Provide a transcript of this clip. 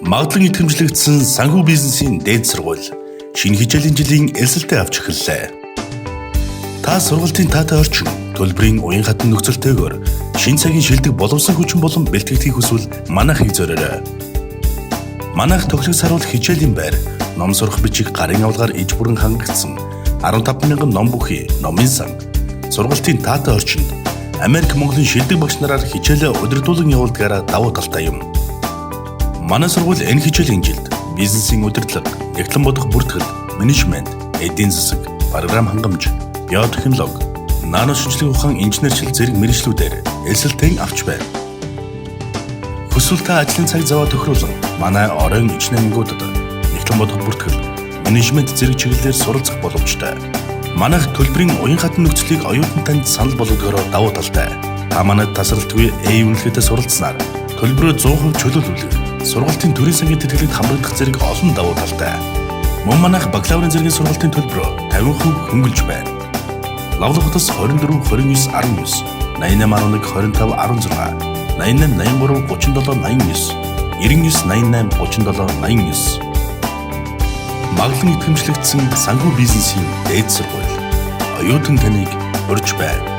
Магадлан итгэмжлэгдсэн санхүү бизнесийн дээд сургууль шинэ хичээлийн жилийн элсэлтэд авч эхэллээ. Та сургалтын таатай орчин, төлбөрийн уян хатан нөхцөлтэйгээр шинэ цагийн шилдэг боловсон хүчин болон бэлтгэгдхийг хүсвэл манайхыг зориорой. Манайх тоглох саруул хичээлийн байр, ном сурах бичиг гарын авалгаар иж бүрэн хангагдсан 15,000 ном бүхий, номын сан, сургалтын таатай орчинд Америк, Монголын шилдэг багш нараар хичээлээ удирдуулан явуулдгаараа давуу талтай юм. Манай сургууль энэ хичээлийн жилд бизнесийн удирдлага, эхлэн бодох бүртгэл, менежмент, эдийн засаг, програм хангамж, биотехнологи, нано шинжилгээ ухаан инженерчил зэрэг мэргэжлүүдээр элсэлтэн авч байна. Хүсвэл та ажлын цаг зав тохируулан манай оройн ичнэнгуудад эхлэн бодох бүртгэл, менежмент зэрэг чиглэлээр суралцах боломжтой. Манайх төлбөрийн уян хатан нөхцөлийг оюутан танд санал болгохоор давуу талтай. Та манайд тасралтгүй үнэлгээтэй суралцсанаар төлбөрөө 100% чөлөөлүүлэх, сургалтын төрийн сангийн тэтгэлэгт хамрагдах зэрэг олон давуу талтай. Мөн манайх бакалаврын зэргийн сургалтын төлбөрөө 50% хөнгөлж байна. Лавлах хотоос 24 29 19, 88 11 25 16, 88 83 37 89, 99 88 37 89. Магадлан итгэмжлэгдсэн санхүү бизнесийн дээд сургууль оюутан таныг урьж байна.